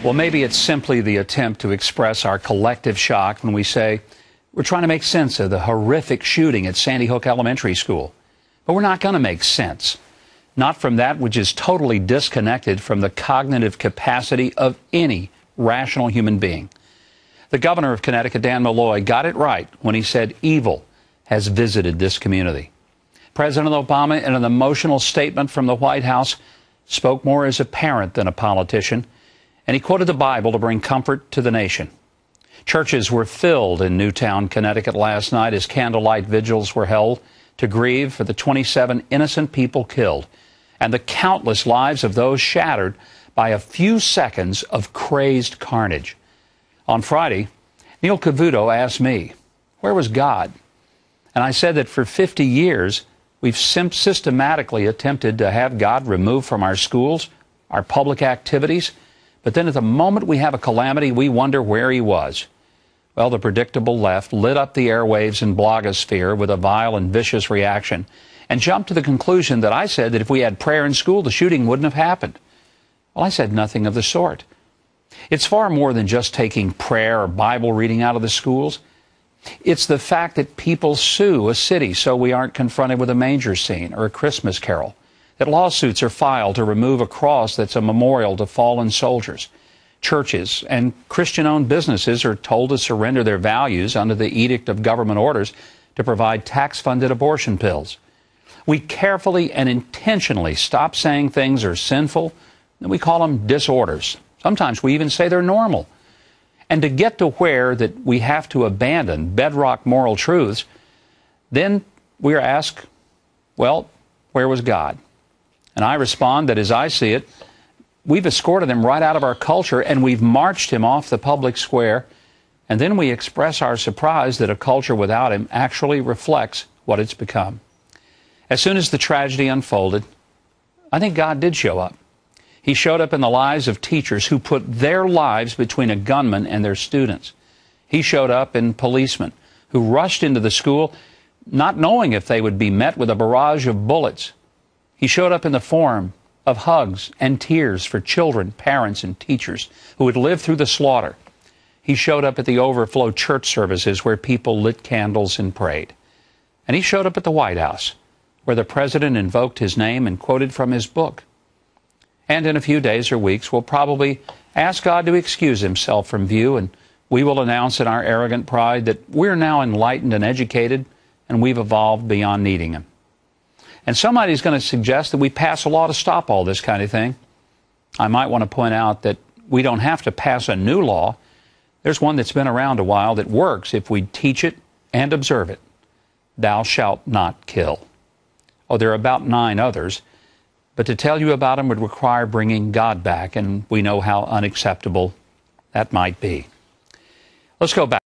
Well, maybe it's simply the attempt to express our collective shock when we say we're trying to make sense of the horrific shooting at Sandy Hook Elementary School. But we're not going to make sense. Not from that which is totally disconnected from the cognitive capacity of any rational human being. The governor of Connecticut, Dan Malloy, got it right when he said evil has visited this community. President Obama, in an emotional statement from the White House, spoke more as a parent than a politician, and he quoted the Bible to bring comfort to the nation. Churches were filled in Newtown, Connecticut last night as candlelight vigils were held to grieve for the 27 innocent people killed and the countless lives of those shattered by a few seconds of crazed carnage. On Friday, Neil Cavuto asked me, where was God? And I said that for 50 years, we've systematically attempted to have God removed from our schools, our public activities, but then at the moment we have a calamity, we wonder where he was. Well, the predictable left lit up the airwaves and blogosphere with a vile and vicious reaction and jumped to the conclusion that I said that if we had prayer in school, the shooting wouldn't have happened. Well, I said nothing of the sort. It's far more than just taking prayer or Bible reading out of the schools. It's the fact that people sue a city so we aren't confronted with a manger scene or a Christmas carol, that lawsuits are filed to remove a cross that's a memorial to fallen soldiers. Churches and Christian-owned businesses are told to surrender their values under the edict of government orders to provide tax-funded abortion pills. We carefully and intentionally stop saying things are sinful, and we call them disorders. Sometimes we even say they're normal. And to get to where that we have to abandon bedrock moral truths, then we are asked, well, where was God? And I respond that as I see it, we've escorted him right out of our culture and we've marched him off the public square, and then we express our surprise that a culture without him actually reflects what it's become. As soon as the tragedy unfolded, I think God did show up. He showed up in the lives of teachers who put their lives between a gunman and their students. He showed up in policemen who rushed into the school not knowing if they would be met with a barrage of bullets. He showed up in the form of hugs and tears for children, parents, and teachers who had lived through the slaughter. He showed up at the overflow church services where people lit candles and prayed. And he showed up at the White House, where the president invoked his name and quoted from his book. And in a few days or weeks, we'll probably ask God to excuse himself from view, and we will announce in our arrogant pride that we're now enlightened and educated, and we've evolved beyond needing him. And somebody's going to suggest that we pass a law to stop all this kind of thing. I might want to point out that we don't have to pass a new law. There's one that's been around a while that works if we teach it and observe it. Thou shalt not kill. Oh, there are about 9 others. But to tell you about them would require bringing God back, and we know how unacceptable that might be. Let's go back.